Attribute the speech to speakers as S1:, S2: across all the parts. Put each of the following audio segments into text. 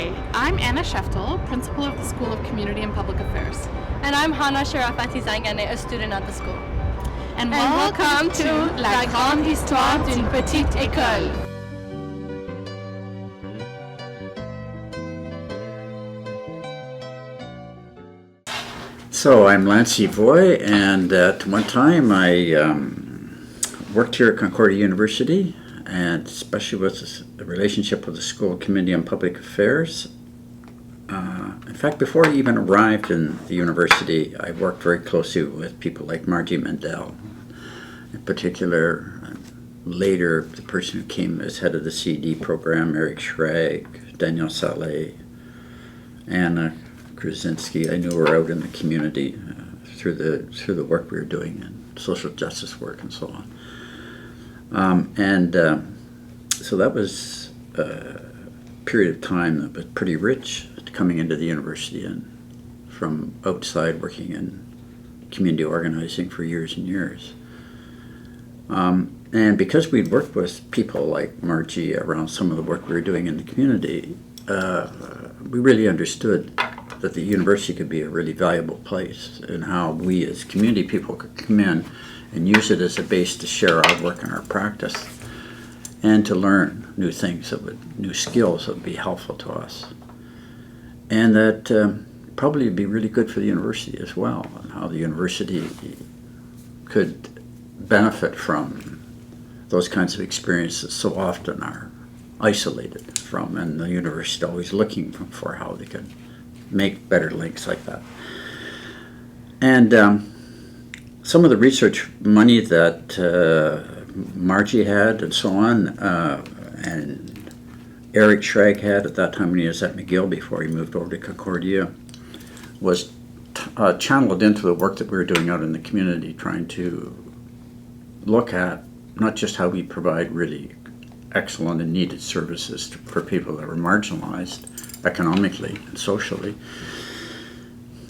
S1: Hi, I'm Anna Sheftel, principal of the School of Community and Public Affairs.
S2: And I'm Hana Sharafati Zangane, a student at the school.
S1: And welcome to La Grande Histoire d'une Petite École.
S3: So I'm Lance Evoy, and at one time I worked here at Concordia University, and especially with the relationship with the School of Community and Public Affairs. In fact, before I even arrived in the university, I worked very closely with people like Margie Mendel, in particular. Later, the person who came as head of the CD program, Eric Schrag, Daniel Saleh, Anna Krasinski. I knew her out in the community through the work we were doing and social justice work and so on. So that was a period of time that was pretty rich coming into the university and from outside working in community organizing for years and years. And because we'd worked with people like Margie around some of the work we were doing in the community, we really understood that the university could be a really valuable place and how we as community people could come in and use it as a base to share our work and our practice and to learn new things, new skills that would be helpful to us. And that probably would be really good for the university as well, and how the university could benefit from those kinds of experiences so often are isolated from, and the university is always looking for how they can make better links like that. And some of the research money that Margie had and so on, and Eric Schrag had at that time when he was at McGill before he moved over to Concordia, was channeled into the work that we were doing out in the community, trying to look at not just how we provide really excellent and needed services for people that were marginalized economically and socially,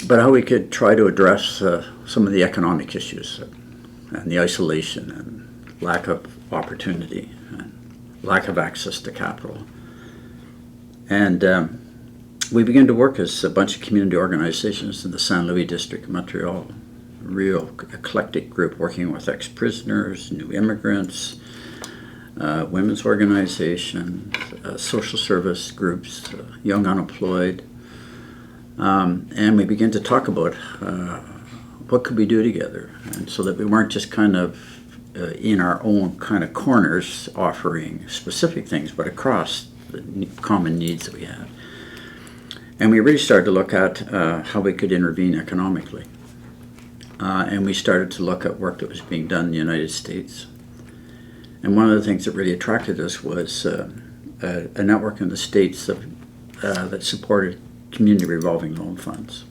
S3: but how we could try to address some of the economic issues and the isolation and lack of opportunity and lack of access to capital. And we began to work as a bunch of community organizations in the Saint Louis district of Montreal, a real eclectic group working with ex-prisoners, new immigrants, women's organizations, social service groups, young unemployed. And we began to talk about what could we do together, and so that we weren't just kind of in our own kind of corners offering specific things, but across the common needs that we had. And we really started to look at how we could intervene economically. And we started to look at work that was being done in the United States. And one of the things that really attracted us was a network in the States that supported community revolving loan funds,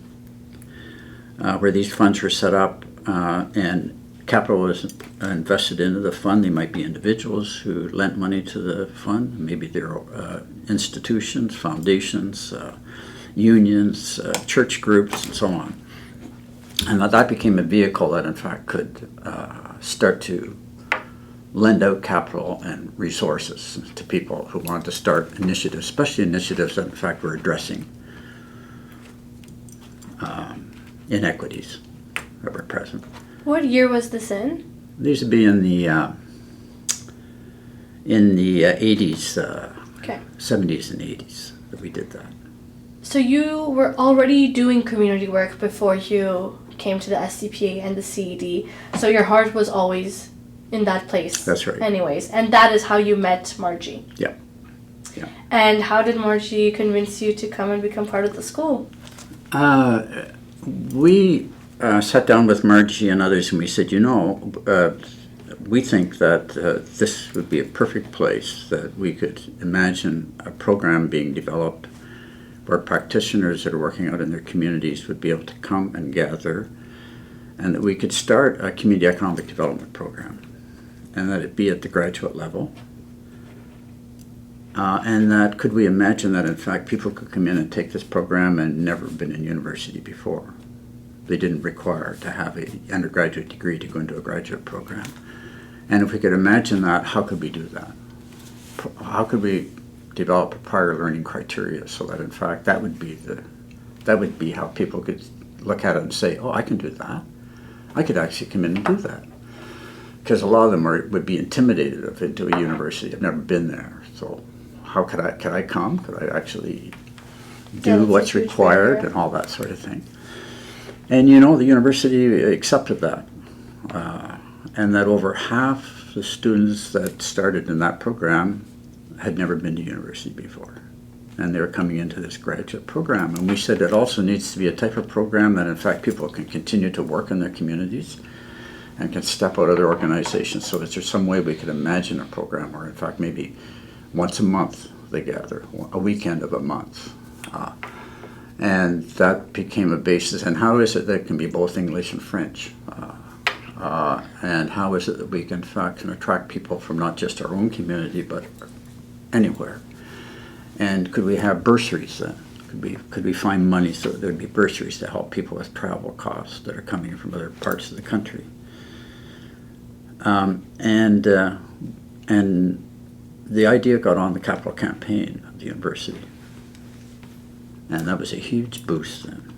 S3: where these funds were set up and capital was invested into the fund. They might be individuals who lent money to the fund, maybe they're institutions, foundations, unions, church groups, and so on. And that became a vehicle that in fact could start to lend out capital and resources to people who wanted to start initiatives, especially initiatives that in fact were addressing inequities that were present.
S2: What year was this in?
S3: These would be in the 80s,
S2: Okay.
S3: 70s and 80s that we did that.
S2: So you were already doing community work before you came to the SCPA and the CED, so your heart was always in that place.
S3: That's right.
S2: Anyways, and that is how you met Margie.
S3: Yeah. Yeah.
S2: And how did Margie convince you to come and become part of the school?
S3: We sat down with Margie and others and we said, we think that this would be a perfect place, that we could imagine a program being developed where practitioners that are working out in their communities would be able to come and gather, and that we could start a community economic development program, and that it be at the graduate level. And that could we imagine that in fact people could come in and take this program and never been in university before. They didn't require to have an undergraduate degree to go into a graduate program. And if we could imagine that, how could we do that? How could we develop a prior learning criteria, so that in fact that would be how people could look at it and say, oh, I can do that. I could actually come in and do that. Because a lot of them would be intimidated of into a university. I've never been there, so how could I come? Could I actually do what's required and all that sort of thing? And the university accepted that. And that over half the students that started in that program had never been to university before. And they were coming into this graduate program. And we said it also needs to be a type of program that in fact people can continue to work in their communities and can step out of their organizations. So is there some way we could imagine a program where in fact maybe once a month they gather, a weekend of a month. And that became a basis. And how is it that it can be both English and French? And how is it that we in fact can attract people from not just our own community but anywhere? And could we have bursaries then? Could we find money so that there'd be bursaries to help people with travel costs that are coming from other parts of the country? And the idea got on the capital campaign of the university. And that was a huge boost then.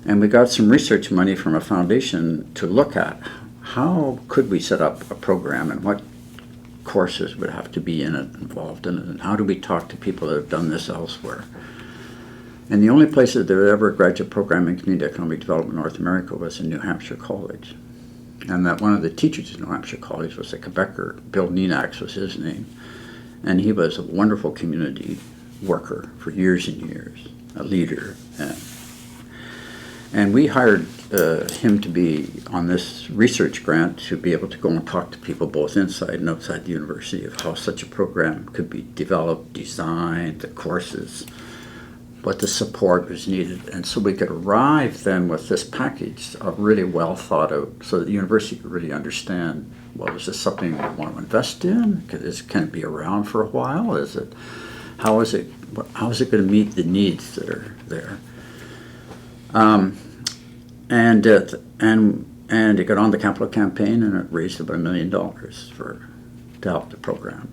S3: And we got some research money from a foundation to look at how could we set up a program and what courses would have to be involved in it, and how do we talk to people that have done this elsewhere. And the only place that there was ever a graduate program in community economic development in North America was in New Hampshire College. And that one of the teachers at New Hampshire College was a Quebecer. Bill Nienax was his name. And he was a wonderful community worker for years and years, a leader. And we hired him to be on this research grant to be able to go and talk to people both inside and outside the university of how such a program could be developed, designed, the courses, what the support was needed. And so we could arrive then with this package of really well thought out so that the university could really understand, well, is this something we want to invest in? Can it be around for a while? How is it going to meet the needs that are there? And it got on the capital campaign, and it raised about $1 million to help the program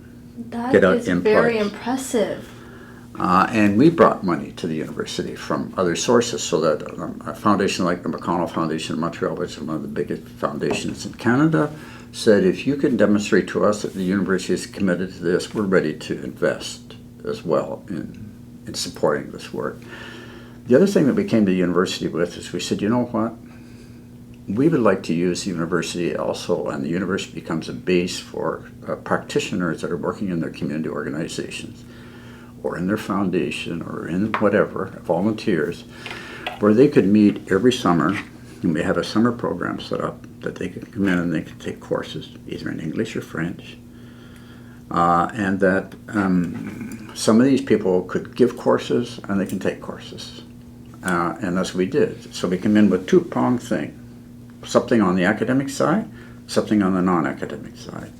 S2: get out in very impressive.
S3: And we brought money to the university from other sources, so that a foundation like the McConnell Foundation in Montreal, which is one of the biggest foundations in Canada, said if you can demonstrate to us that the university is committed to this, we're ready to invest as well in supporting this work. The other thing that we came to the university with is we said, you know what? We would like to use the university also, and the university becomes a base for practitioners that are working in their community organizations or in their foundation or in whatever, volunteers, where they could meet every summer, and we have a summer program set up that they could come in and they could take courses, either in English or French, and that some of these people could give courses and they can take courses. And that's what we did. So we came in with two-pronged thing, something on the academic side, something on the non-academic side.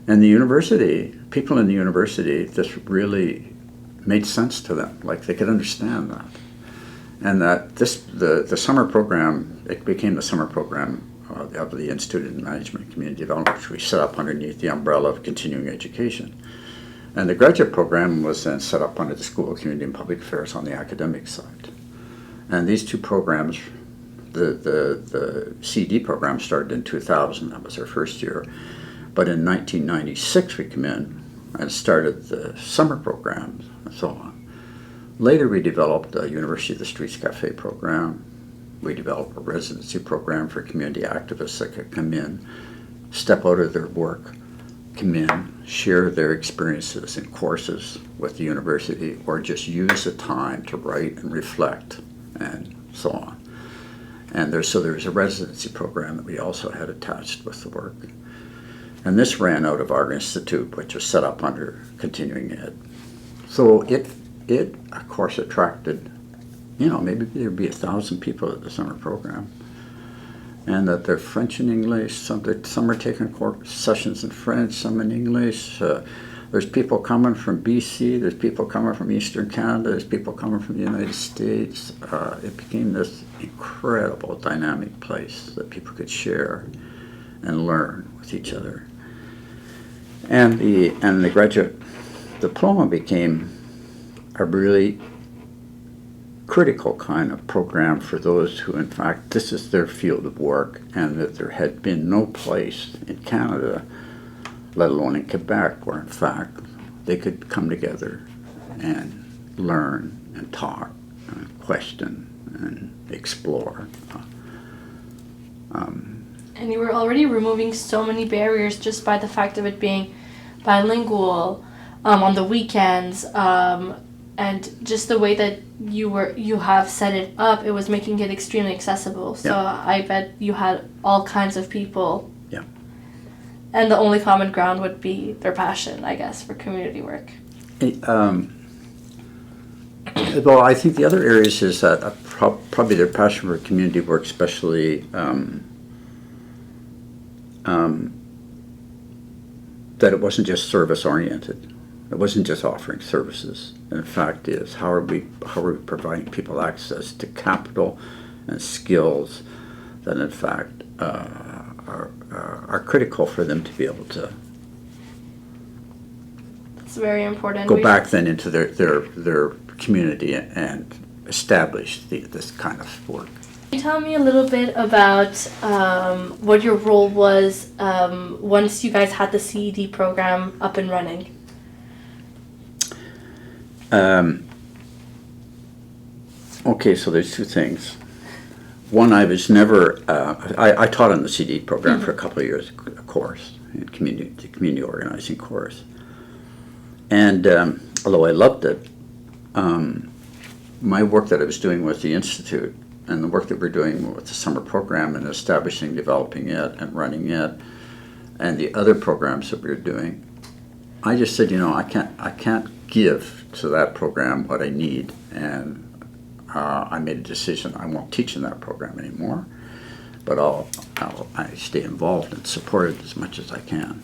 S3: And the university, people in the university, this really made sense to them, like they could understand that. And that the summer program, it became the summer program of the Institute of Management and Community Development, which we set up underneath the umbrella of continuing education. And the graduate program was then set up under the School of Community and Public Affairs on the academic side. And these two programs, the CD program started in 2000, that was our first year. But in 1996 we came in and started the summer programs and so on. Later we developed the University of the Streets Café program. We developed a residency program for community activists that could come in, step out of their work, come in, share their experiences in courses with the university, or just use the time to write and reflect and so on. And there was a residency program that we also had attached with the work. And this ran out of our institute, which was set up under continuing ed. So it of course attracted, maybe there'd be 1,000 people at the summer program. And that they're French and English, some are taking sessions in French, some in English. There's people coming from BC, there's people coming from Eastern Canada, there's people coming from the United States. It became this incredible dynamic place that people could share and learn with each other. And the graduate diploma became a really critical kind of program for those who, in fact, this is their field of work, and that there had been no place in Canada, let alone in Quebec, where, in fact, they could come together and learn and talk and question and explore.
S2: And you were already removing so many barriers just by the fact of it being bilingual, on the weekends, and just the way that you have set it up, it was making it extremely accessible. So
S3: Yeah.
S2: I bet you had all kinds of people.
S3: Yeah.
S2: And the only common ground would be their passion, I guess, for community work.
S3: Well, I think the other areas is that probably their passion for community work, especially that it wasn't just service oriented. It wasn't just offering services. In fact, is how are we providing people access to capital and skills that, in fact, are critical for them to be able to
S2: It's very important.
S3: go back then into their community and establish this kind of work.
S2: Can you tell me a little bit about what your role was once you guys had the CED program up and running?
S3: Okay, so there's two things. One, I was never, I taught on the CD program for a couple of years, a course, the community organizing course. And although I loved it, my work that I was doing with the Institute and the work that we're doing with the summer program and establishing, developing it and running it, and the other programs that we were doing, I just said, I can't give to that program what I need, and I made a decision. I won't teach in that program anymore, but I stay involved and support it as much as I can.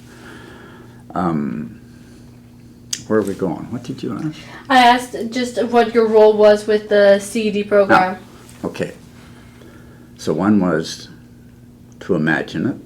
S3: Where are we going? What did you ask?
S2: I asked just what your role was with the CED program.
S3: Okay. So one was to imagine it.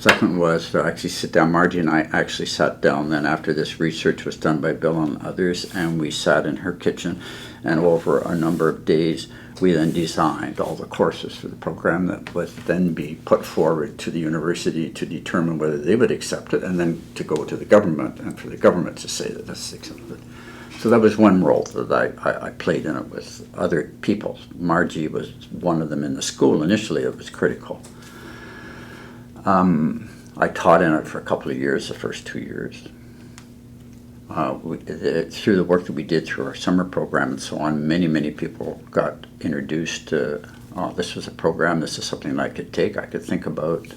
S3: Second was to actually sit down. Margie and I actually sat down then after this research was done by Bill and others, and we sat in her kitchen, and over a number of days we then designed all the courses for the program that would then be put forward to the university to determine whether they would accept it, and then to go to the government and for the government to say that this is accepted. So that was one role that I played in it with other people. Margie was one of them in the school. Initially it was critical. I taught in it for a couple of years, the first 2 years. Through the work that we did through our summer program and so on, many people got introduced to, this was a program, this is something I could take, I could think about,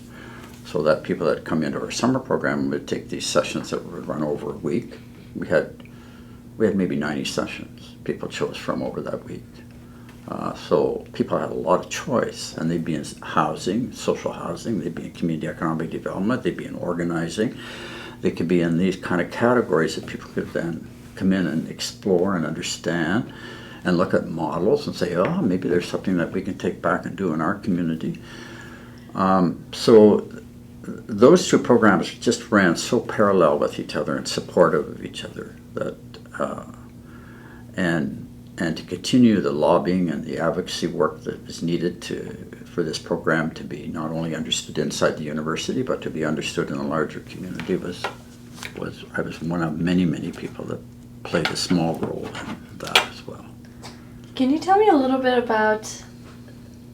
S3: so that people that come into our summer program would take these sessions that would run over a week. We had maybe 90 sessions people chose from over that week. So people had a lot of choice, and they'd be in housing, social housing, they'd be in community economic development, they'd be in organizing. They could be in these kind of categories that people could then come in and explore and understand and look at models and say, oh, maybe there's something that we can take back and do in our community. So those two programs just ran so parallel with each other and supportive of each other that, and to continue the lobbying and the advocacy work that is needed for this program to be not only understood inside the university, but to be understood in a larger community I was one of many people that played a small role in that as well.
S2: Can you tell me a little bit about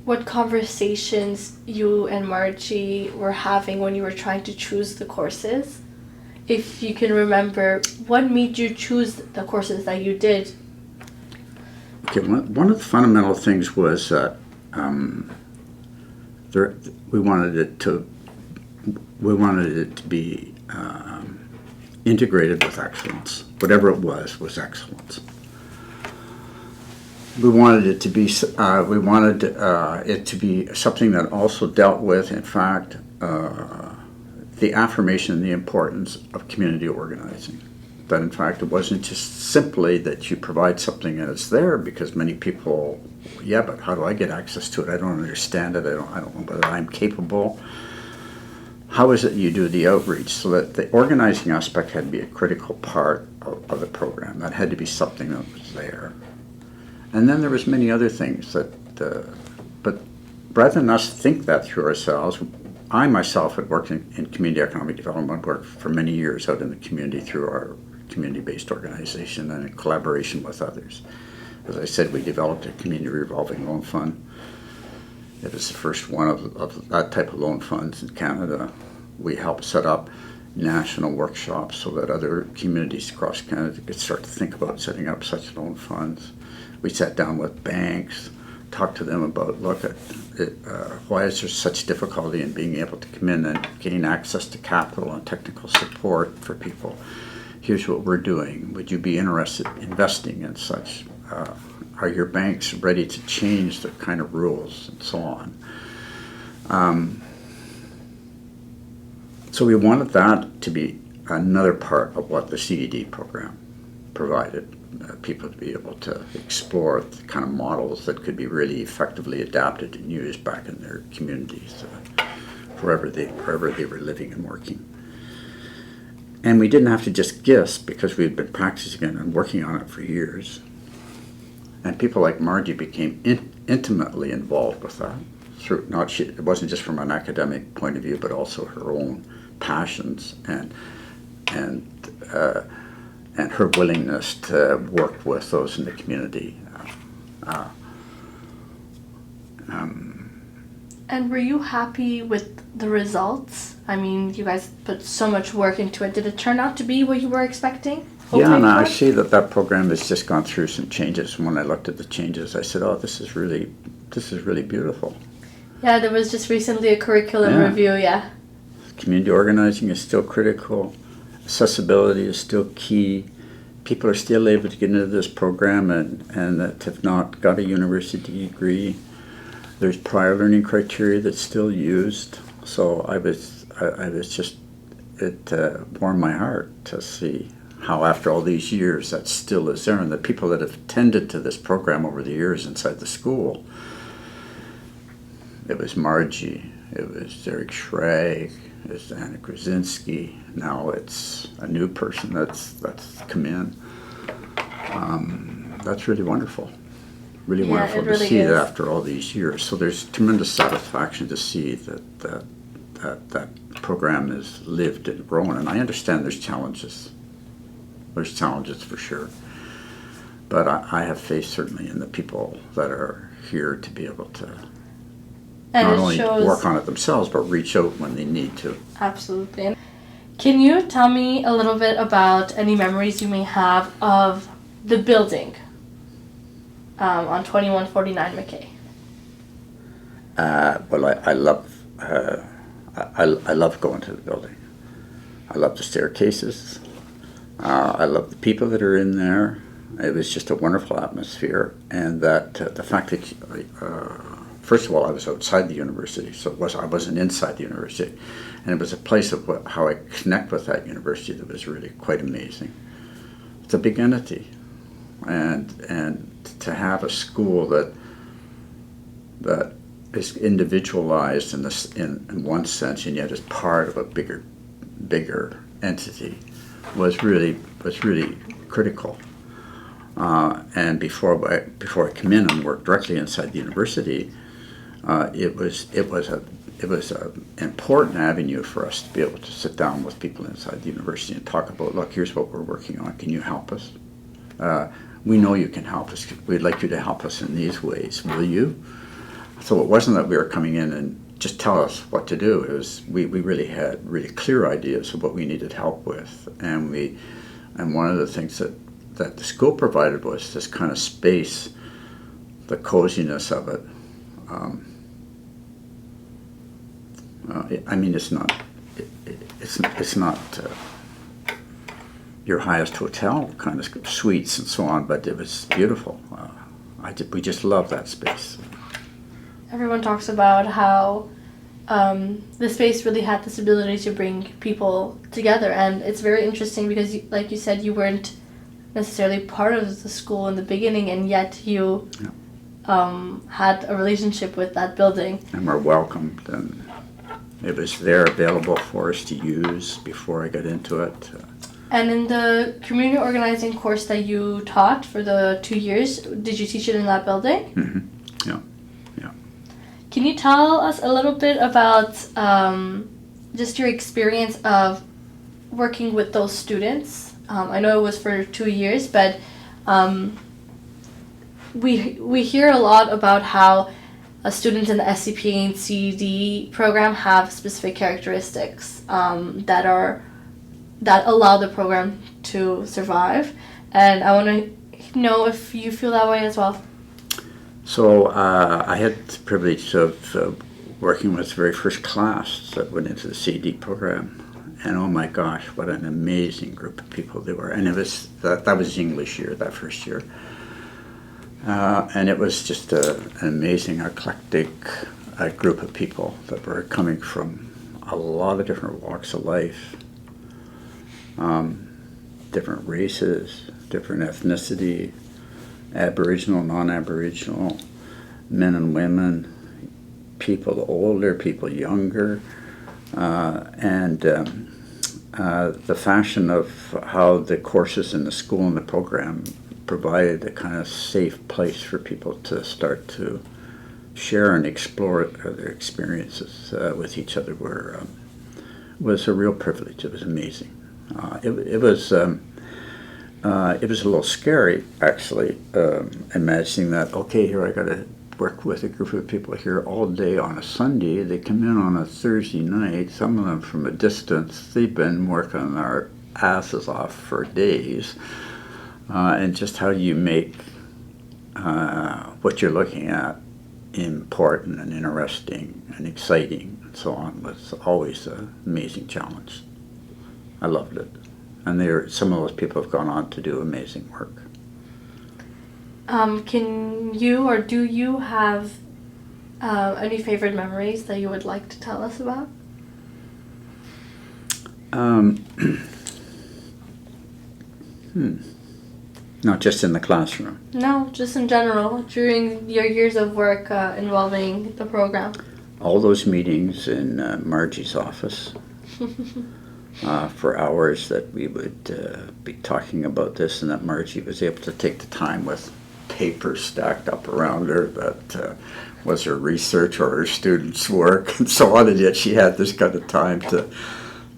S2: what conversations you and Margie were having when you were trying to choose the courses? If you can remember, what made you choose the courses that you did?
S3: Okay, one of the fundamental things was that we wanted it to be integrated with excellence. Whatever it was excellence. We wanted it to be something that also dealt with, in fact, the affirmation and the importance of community organizing. That in fact it wasn't just simply that you provide something and it's there, because many people, yeah, but how do I get access to it? I don't understand it. I don't know whether I'm capable. how is it you do the outreach? So that the organizing aspect had to be a critical part of the program. That had to be something that was there. And then there was many other things that, but rather than us think that through ourselves, I myself had worked in community economic development work for many years out in the community through our community-based organization and in collaboration with others. As I said, we developed a community revolving loan fund. It was the first one of that type of loan funds in Canada. We helped set up national workshops so that other communities across Canada could start to think about setting up such loan funds. We sat down with banks, talked to them about, look, why is there such difficulty in being able to come in and gain access to capital and technical support for people? Here's what we're doing. Would you be interested in investing in such? Are your banks ready to change their kind of rules and so on? So we wanted that to be another part of what the CED program provided, people to be able to explore the kind of models that could be really effectively adapted and used back in their communities, wherever they were living and working. And we didn't have to just guess because we had been practicing it and working on it for years. And people like Margie became intimately involved with that. It wasn't just from an academic point of view, but also her own passions and her willingness to work with those in the community.
S2: And were you happy with the results? I mean, you guys put so much work into it. Did it turn out to be what you were expecting?
S3: Yeah, and I see that program has just gone through some changes. When I looked at the changes, I said, "Oh, this is really beautiful."
S2: Yeah, there was just recently a curriculum review. Yeah.
S3: Community organizing is still critical. Accessibility is still key. People are still able to get into this program and that have not got a university degree. There's prior learning criteria that's still used. So it warmed my heart to see how after all these years that still is there, and the people that have attended to this program over the years inside the school. It was Margie, it was Eric Schrag, it was Anna Krasinski. Now it's a new person that's come in. That's really wonderful. Really wonderful to see that after all these years. So there's tremendous satisfaction to see that program has lived and grown. And I understand there's challenges. There's challenges for sure. But I have faith certainly in the people that are here to be able to not only work on it themselves, but reach out when they need to.
S2: Absolutely. Can you tell me a little bit about any memories you may have of the building on 2149 McKay?
S3: Well, I love going to the building. I love the staircases. I love the people that are in there. It was just a wonderful atmosphere, and that the fact that first of all, I was outside the university, so I wasn't inside the university, and it was a place of how I connect with that university that was really quite amazing. It's a big entity, and to have a school that is individualized in one sense, and yet is part of a bigger entity, was really critical. And before I came in and worked directly inside the university, it was an important avenue for us to be able to sit down with people inside the university and talk about, look, here's what we're working on. Can you help us? We know you can help us. We'd like you to help us in these ways. Will you? So it wasn't that we were coming in and just tell us what to do. It was we really had really clear ideas of what we needed help with, and one of the things that the school provided was this kind of space, the coziness of it. I mean, it's not your highest hotel kind of suites and so on, but it was beautiful. We just love that space.
S2: Everyone talks about how the space really had this ability to bring people together, and it's very interesting because, like you said, you weren't necessarily part of the school in the beginning, and yet you had a relationship with that building.
S3: And we're welcomed, and It was there available for us to use before I got into it.
S2: And in the community organizing course that you taught for the 2 years, did you teach it in that building?
S3: Mm-hmm. Yeah.
S2: Can you tell us a little bit about just your experience of working with those students? I know it was for 2 years, but we hear a lot about how students in the SCPA and CED program have specific characteristics that allow the program to survive, and I want to know if you feel that way as well.
S3: So I had the privilege of working with the very first class that went into the CED program, and oh my gosh, what an amazing group of people they were. And it was that was English year, that first year. And it was just an amazing, eclectic group of people that were coming from a lot of different walks of life, different races, different ethnicity, Aboriginal, non-Aboriginal, men and women, people older, people younger, and the fashion of how the courses in the school and the program provided a kind of safe place for people to start to share and explore their experiences with each other was a real privilege. It was amazing. It was a little scary, actually, imagining that, okay, here I got to work with a group of people here all day on a Sunday. They come in on a Thursday night, some of them from a distance. They've been working their asses off for days. And just how you make what you're looking at important and interesting and exciting and so on was always an amazing challenge. I loved it. And some of those people have gone on to do amazing work.
S2: Can you or do you have any favorite memories that you would like to tell us about?
S3: Not just in the classroom.
S2: No, just in general, during your years of work involving the program.
S3: All those meetings in Margie's office for hours that we would be talking about this, and that Margie was able to take the time with paper stacked up around her that was her research or her students' work and so on, and yet she had this kind of time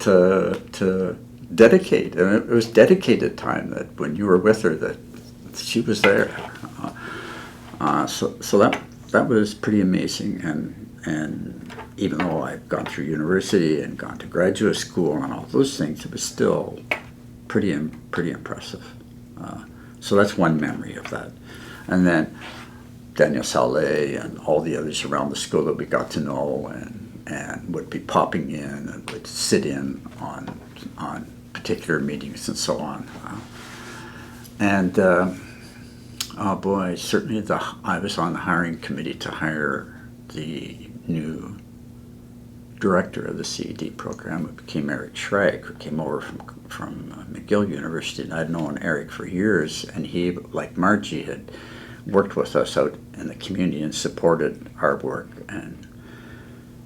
S3: to dedicate, and it was dedicated time that when you were with her that she was there. So that was pretty amazing, and even though I've gone through university and gone to graduate school and all those things, it was still pretty impressive. So that's one memory of that. And then Daniel Saleh and all the others around the school that we got to know and would be popping in and would sit in on particular meetings and so on. Oh boy, certainly I was on the hiring committee to hire the new director of the CED program. It became Eric Schrag, who came over from McGill University, and I'd known Eric for years, and he, like Margie, had worked with us out in the community and supported our work and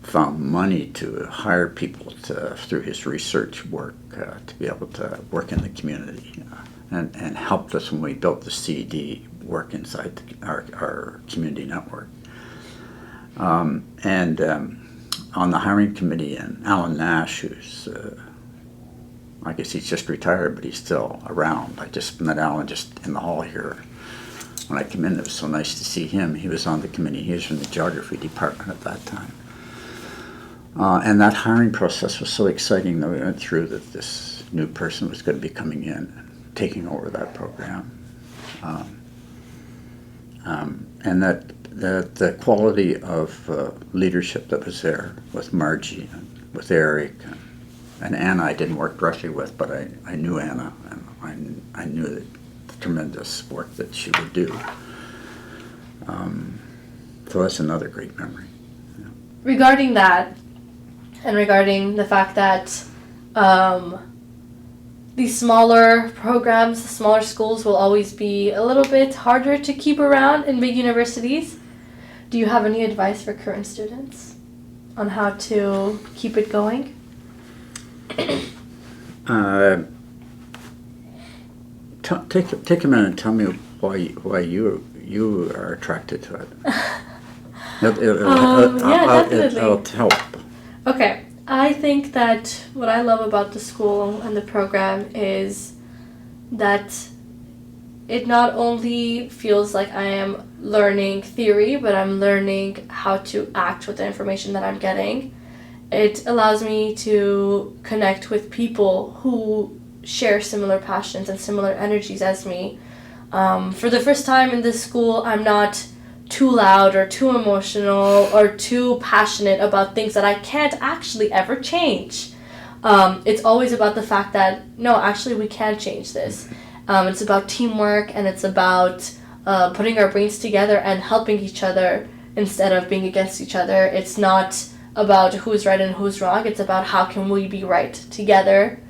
S3: found money to hire people through his research work to be able to work in the community, and helped us when we built the CED work inside our community network. On the hiring committee, and Alan Nash, who's, I guess he's just retired, but he's still around. I just met Alan just in the hall here. When I came in, it was so nice to see him. He was on the committee. He was from the geography department at that time. And that hiring process was so exciting that we went through, that this new person was going to be coming in and taking over that program. And that the quality of leadership that was there with Margie and with Eric and Anna I didn't work directly with, but I knew Anna, and I knew the tremendous work that she would do. So that's another great memory. Yeah.
S2: Regarding that, and regarding the fact that these smaller programs, smaller schools will always be a little bit harder to keep around in big universities, do you have any advice for current students? on how to keep it going?
S3: Take a minute and tell me why you are attracted to it.
S2: Definitely.
S3: It'll help.
S2: Okay, I think that what I love about the school and the program is that it not only feels like I am learning theory, but I'm learning how to act with the information that I'm getting. It allows me to connect with people who share similar passions and similar energies as me. For the first time in this school, I'm not too loud or too emotional or too passionate about things that I can't actually ever change. It's always about the fact that, no, actually we can change this. It's about teamwork, and it's about putting our brains together and helping each other instead of being against each other. It's not about who's right and who's wrong. It's about how can we be right together.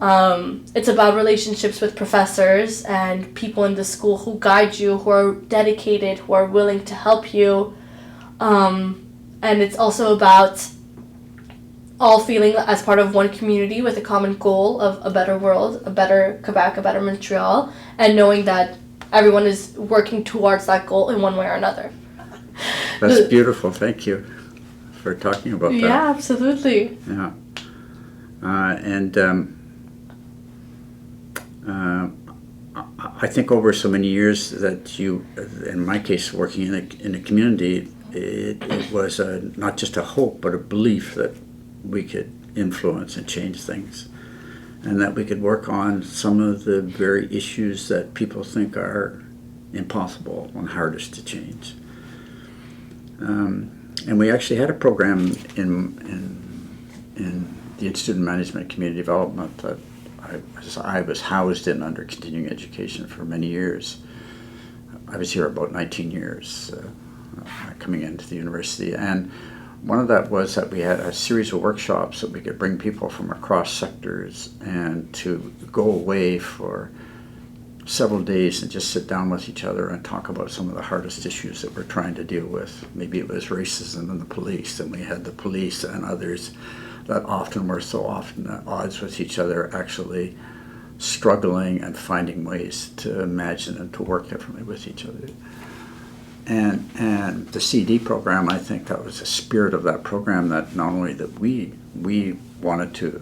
S2: It's about relationships with professors and people in the school who guide you, who are dedicated, who are willing to help you. And it's also about all feeling as part of one community with a common goal of a better world, a better Quebec, a better Montreal, and knowing that everyone is working towards that goal in one way or another.
S3: That's beautiful. Thank you for talking about that.
S2: Yeah, absolutely.
S3: Yeah. I think over so many years that you, in my case, working in a community, it was not just a hope, but a belief that we could influence and change things, and that we could work on some of the very issues that people think are impossible and hardest to change. And we actually had a program in the Institute of Management and Community Development that I was housed in under continuing education for many years. I was here about 19 years coming into the university, and one of that was that we had a series of workshops that we could bring people from across sectors and to go away for several days and just sit down with each other and talk about some of the hardest issues that we're trying to deal with. Maybe it was racism and the police, and we had the police and others that often were so often at odds with each other actually struggling and finding ways to imagine and to work differently with each other. And the CD program, I think that was the spirit of that program, that not only that we wanted to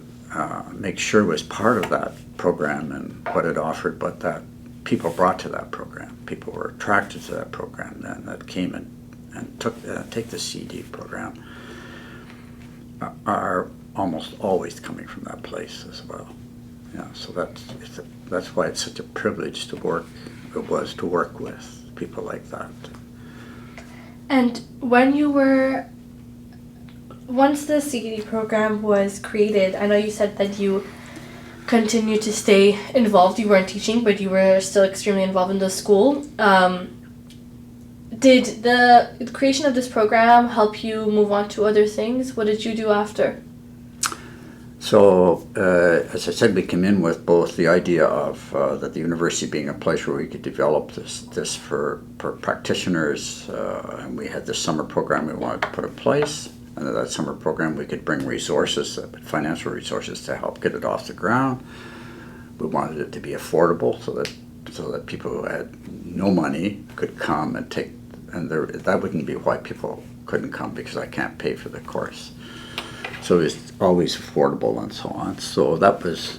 S3: make sure was part of that program and what it offered, but that people brought to that program. People were attracted to that program then, that came and take the CD program, are almost always coming from that place as well. Yeah, so that's why it's such a privilege to work with people like that.
S2: And once the CED program was created, I know you said that you continued to stay involved. You weren't teaching, but you were still extremely involved in the school. Did the creation of this program help you move on to other things? What did you do after?
S3: So, as I said, we came in with both the idea of that the university being a place where we could develop this for practitioners, and we had this summer program we wanted to put in place. And in that summer program, we could bring resources, financial resources, to help get it off the ground. We wanted it to be affordable, so that people who had no money could come and take. And that wouldn't be why people couldn't come, because I can't pay for the course. So it's always affordable and so on. So that was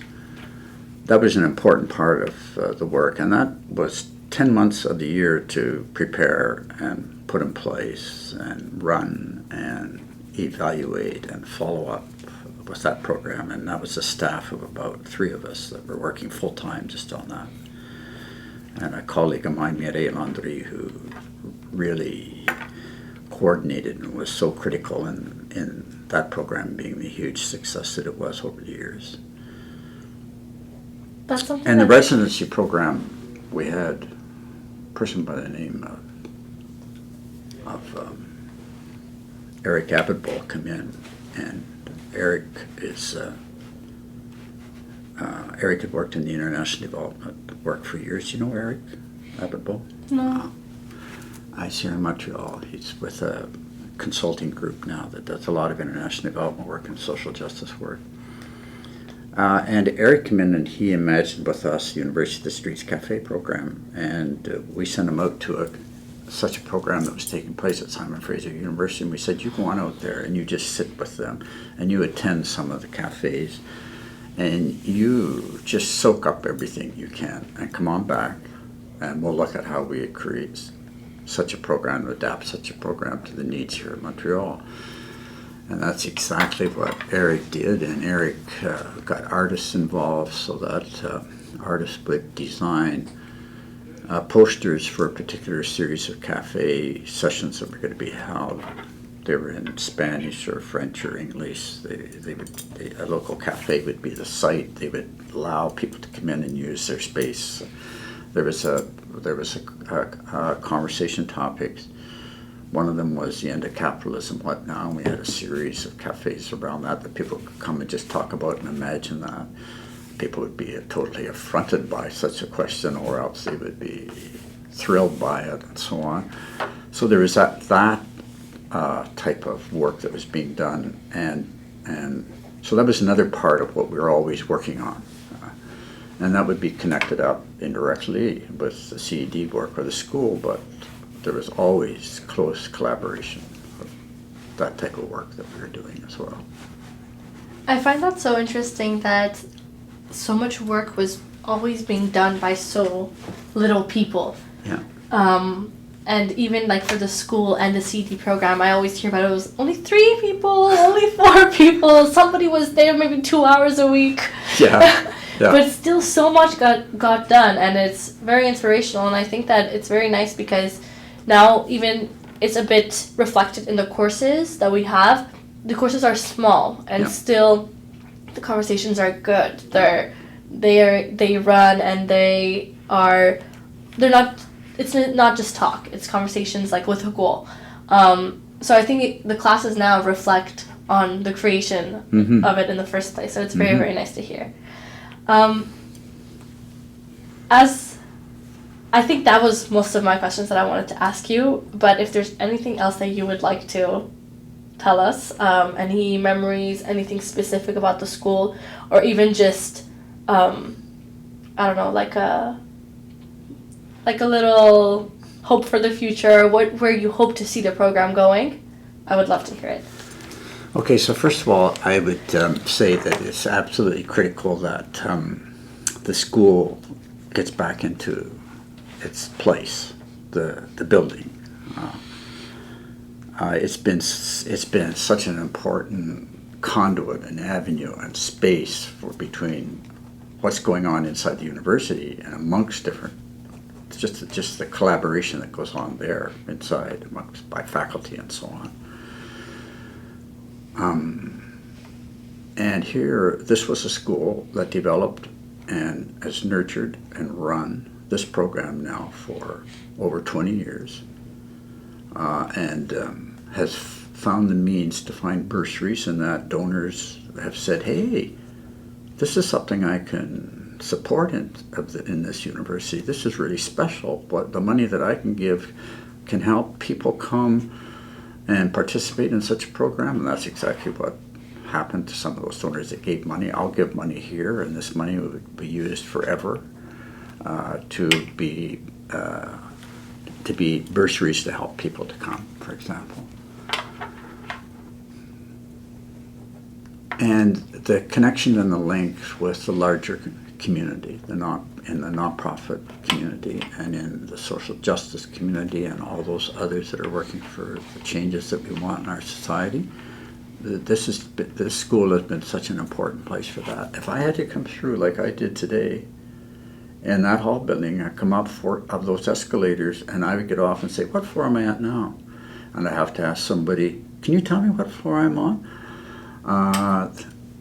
S3: an important part of the work, and that was 10 months of the year to prepare and put in place and run and evaluate and follow up with that program. And that was a staff of about 3 of us that were working full time just on that. And a colleague of mine, Mireille Landry, who really coordinated and was so critical in that program being the huge success that it was over the years.
S2: That's something.
S3: And the residency program, we had a person by the name of Eric Abitbol come in, and Eric had worked in the international development work for years. You know Eric Abitbol?
S2: No.
S3: He's here in Montreal. He's with consulting group now that does a lot of international development work and social justice work. And Eric came in and he imagined with us the University of the Streets Café program, and we sent him out to such a program that was taking place at Simon Fraser University, and we said, you go on out there and you just sit with them and you attend some of the cafes and you just soak up everything you can and come on back and we'll look at how we create such a program, adapt such a program to the needs here in Montreal. And that's exactly what Eric did, and Eric got artists involved so that artists would design posters for a particular series of cafe sessions that were going to be held. They were in Spanish or French or English. A local cafe would be the site. They would allow people to come in and use their space. There was a conversation topics. One of them was the end of capitalism, what now? And we had a series of cafes around that people could come and just talk about and imagine that. People would be totally affronted by such a question, or else they would be thrilled by it, and so on. So there was that type of work that was being done, and so that was another part of what we were always working on. And that would be connected up indirectly with the CED work or the school, but there was always close collaboration of that type of work that we were doing as well.
S2: I find that so interesting that so much work was always being done by so little people.
S3: Yeah.
S2: And even like for the school and the CED program, I always hear about it was only 3 people, only 4 people. Somebody was there maybe 2 hours a week.
S3: Yeah. Yeah.
S2: But still so much got done, and it's very inspirational, and I think that it's very nice because now even it's a bit reflected in the courses that we have. The courses are small and still the conversations are good. They run and it's not just talk, it's conversations like with a goal. So I think the classes now reflect on the creation of it in the first place. So it's very, very nice to hear. As I think that was most of my questions that I wanted to ask you, but if there's anything else that you would like to tell us, any memories, anything specific about the school, or even just, I don't know, like a little hope for the future, where you hope to see the program going, I would love to hear it.
S3: Okay, so first of all, I would say that it's absolutely critical that the school gets back into its place, the building. It's been such an important conduit and avenue and space for between what's going on inside the university and amongst different, just the collaboration that goes on there inside by faculty and so on. And here, this was a school that developed and has nurtured and run this program now for over 20 years, and has found the means to find bursaries, and that donors have said, hey, this is something I can support in this university. This is really special. What the money that I can give can help people come and participate in such a program, and that's exactly what happened to some of those donors that gave money. I'll give money here, and this money would be used forever to be bursaries to help people to come, for example. And the connection and the link with the larger community, in the nonprofit community and in the social justice community and all those others that are working for the changes that we want in our society. This school has been such an important place for that. If I had to come through like I did today in that hall building, I'd come up of those escalators and I would get off and say, what floor am I at now? And I have to ask somebody, can you tell me what floor I'm on?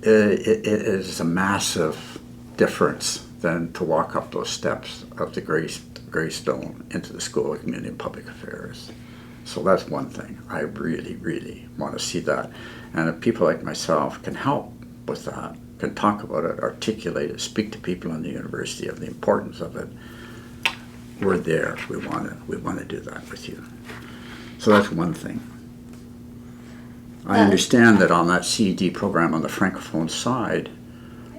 S3: It is a massive difference than to walk up those steps of the gray stone into the School of Community and Public Affairs. So that's one thing. I really, really want to see that. And if people like myself can help with that, can talk about it, articulate it, speak to people in the university of the importance of it, we're there. We want to do that with you. So that's one thing. I understand that on that CED program on the Francophone side,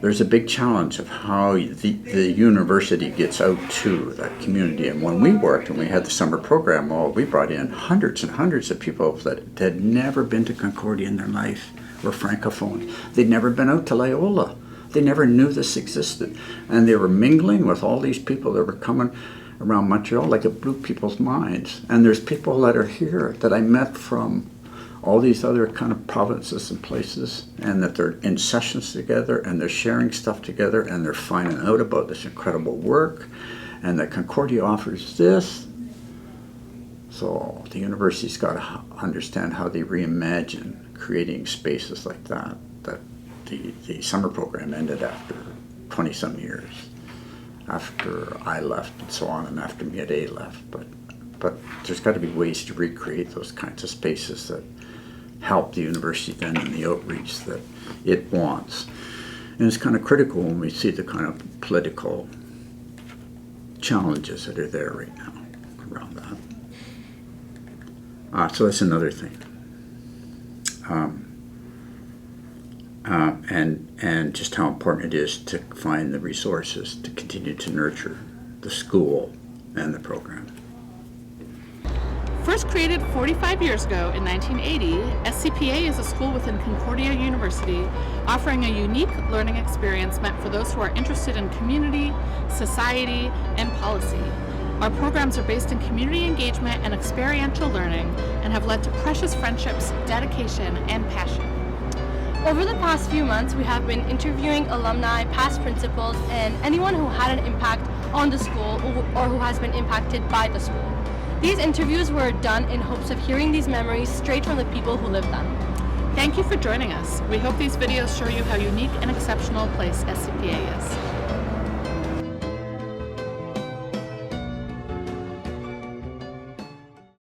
S3: there's a big challenge of how the university gets out to that community. And when we worked and we had the summer program, well, we brought in hundreds and hundreds of people that had never been to Concordia in their life, were Francophones. They'd never been out to Loyola. They never knew this existed. And they were mingling with all these people that were coming around Montreal, like it blew people's minds. And there's people that are here that I met from all these other kind of provinces and places, and that they're in sessions together and they're sharing stuff together and they're finding out about this incredible work and that Concordia offers this. So the university's got to understand how they reimagine creating spaces like that. That the summer program ended after 20-some years, after I left and so on, and after Mireille left. But there's got to be ways to recreate those kinds of spaces that help the university then in the outreach that it wants. And it's kind of critical when we see the kind of political challenges that are there right now around that. So that's another thing. And just how important it is to find the resources to continue to nurture the school and the program.
S1: First created 45 years ago in 1980, SCPA is a school within Concordia University offering a unique learning experience meant for those who are interested in community, society, and policy. Our programs are based in community engagement and experiential learning and have led to precious friendships, dedication, and passion.
S2: Over the past few months, we have been interviewing alumni, past principals, and anyone who had an impact on the school or who has been impacted by the school. These interviews were done in hopes of hearing these memories straight from the people who lived them.
S1: Thank you for joining us. We hope these videos show you how unique and exceptional a place SCPA is.